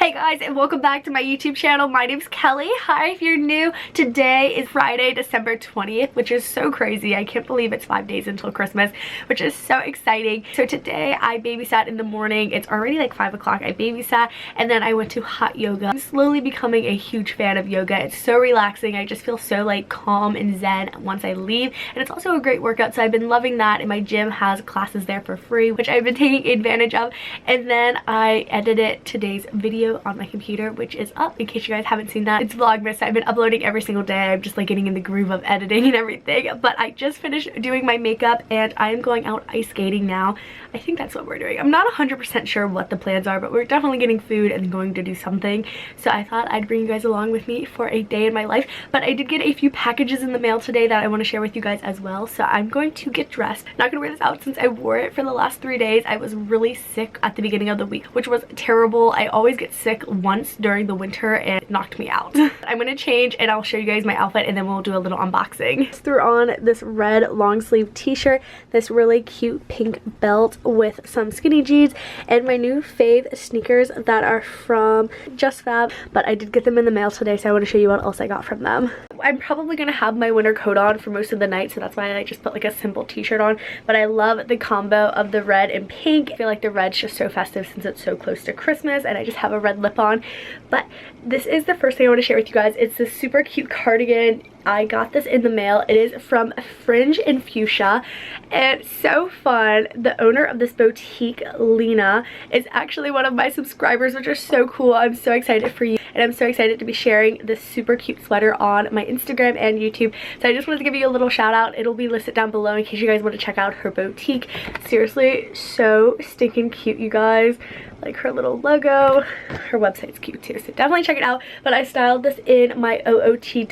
Hey guys, and welcome back to my YouTube channel. My name's Kelly. Hi if you're new. Today is Friday, December 20th, which is so crazy. I can't believe it's 5 days until Christmas, which is so exciting. So today I babysat in the morning. It's already like 5 o'clock. I babysat and then I went to hot yoga. I'm slowly becoming a huge fan of yoga. It's so relaxing. I just feel so like calm and zen once I leave, and it's also a great workout, so I've been loving that. And my gym has classes there for free, which I've been taking advantage of. And then I edited today's video on my computer, which is up in case you guys haven't seen that. It's Vlogmas. I've been uploading every single day. I'm just like getting in the groove of editing and everything. But I just finished doing my makeup and I'm going out ice skating now. I think that's what we're doing. I'm not 100% sure what the plans are, but we're definitely getting food and going to do something. So I thought I'd bring you guys along with me for a day in my life. But I did get a few packages in the mail today that I want to share with you guys as well. So I'm going to get dressed. Not gonna wear this out since I wore it for the last 3 days. I was really sick at the beginning of the week, which was terrible. I always get sick once during the winter and it knocked me out. I'm gonna change and I'll show you guys my outfit and then we'll do a little unboxing. Just threw on this red long sleeve t-shirt, this really cute pink belt with some skinny jeans, and my new fave sneakers that are from Just Fab, but I did get them in the mail today, so I want to show you what else I got from them. I'm probably gonna have my winter coat on for most of the night, so that's why I just put like a simple t-shirt on, but I love the combo of the red and pink. I feel like the red's just so festive since it's so close to Christmas, and I just have a red lip on. But this is the first thing I want to share with you guys. It's this super cute cardigan. I got this in the mail. It is from Fringe in Fuchsia and so fun. The owner of this boutique, Lena, is actually one of my subscribers, which is so cool. I'm so excited for you, and I'm so excited to be sharing this super cute sweater on my Instagram and YouTube. So I just wanted to give you a little shout out. It'll be listed down below in case you guys want to check out her boutique. Seriously, so stinking cute, you guys. Like her little logo. Her website's cute too, so definitely check it out. But I styled this in my OOTD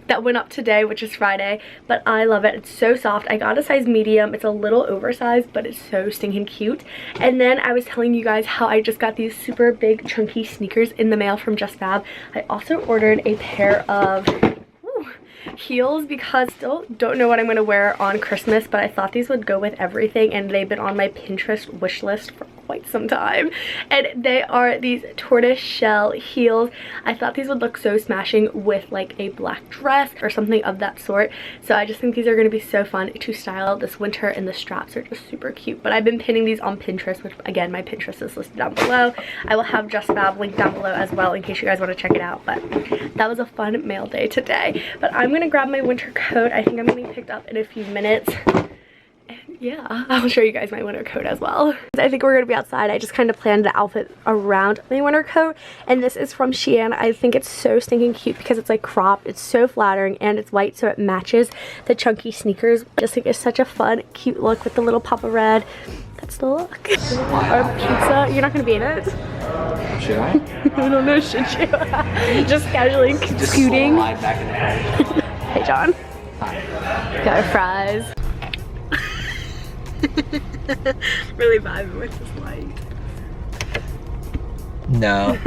that went up today, which is Friday, but I love it. It's so soft. I got a size medium. It's a little oversized, but it's so stinking cute. And then I was telling you guys how I just got these super big chunky sneakers in the mail from Just Fab. I also ordered a pair of heels because still don't know what I'm going to wear on Christmas, but I thought these would go with everything, and they've been on my Pinterest wish list for quite some time. And they are these tortoise shell heels. I thought these would look so smashing with like a black dress or something of that sort, so I just think these are going to be so fun to style this winter, and the straps are just super cute. But I've been pinning these on Pinterest, which again, my Pinterest is listed down below. I will have Just Fab linked down below as well in case you guys want to check it out. But that was a fun mail day today. But I'm gonna grab my winter coat. I think I'm gonna be picked up in a few minutes. And yeah, I'll show you guys my winter coat as well. I think we're gonna be outside. I just kind of planned the outfit around my winter coat, and this is from Shein. I think it's so stinking cute because it's like cropped. It's so flattering and it's white, so it matches the chunky sneakers. I just think it's such a fun, cute look with the little pop of red. That's the look. Our pizza. You're not gonna be in it? Should I? I don't know, should you? Just casually scooting. Back in the head. Hey, John. Hi. Got our fries. Really vibing with this light. No.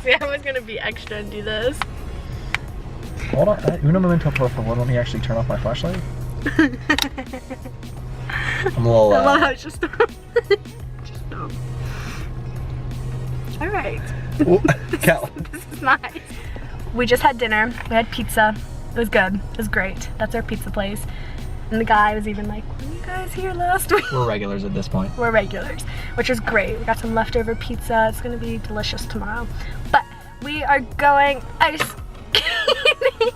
See, I was gonna be extra and do this. Hold on. Uno momento, por favor. Let me actually turn off my flashlight. I'm a little. I love how it's just. Just dumb. All right. This is nice. We just had dinner. We had pizza. It was good. It was great. That's our pizza place. And the guy was even like, were you guys here last week? We're regulars at this point. We're regulars, which is great. We got some leftover pizza. It's gonna be delicious tomorrow. But we are going ice skating.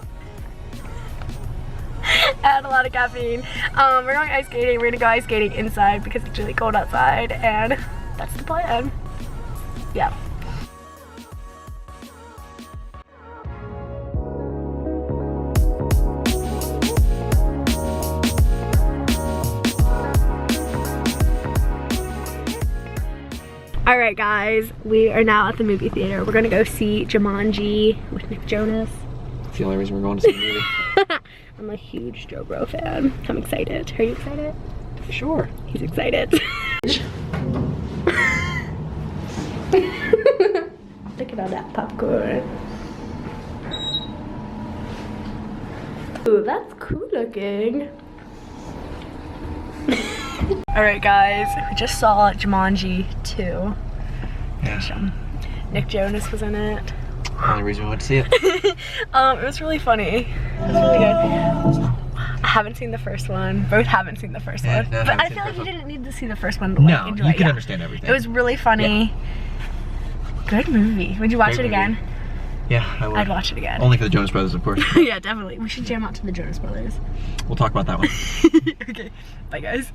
I had a lot of caffeine. We're going ice skating. We're gonna go ice skating inside because it's really cold outside, and that's the plan. Yeah. Alright guys, we are now at the movie theater. We're gonna go see Jumanji with Nick Jonas. That's the only reason we're going to see the movie. I'm a huge Joe Bro fan. I'm excited. Are you excited? Sure. He's excited. Look at all that popcorn. Ooh, that's cool looking. Alright guys, we just saw Jumanji 2. Yeah. Nick Jonas was in it. Only reason we went to see it. It was really funny. It was really good. I haven't seen the first one. Both haven't seen the first one. No, But I feel like you didn't need to see the first one to like, enjoy you it. can understand everything. It was really funny. Yeah. Good movie. Would you watch it again? Yeah, I would. I'd watch it again. Only for the Jonas Brothers, of course. Yeah, definitely. We should jam out to the Jonas Brothers. We'll talk about that one. Okay. Bye, guys.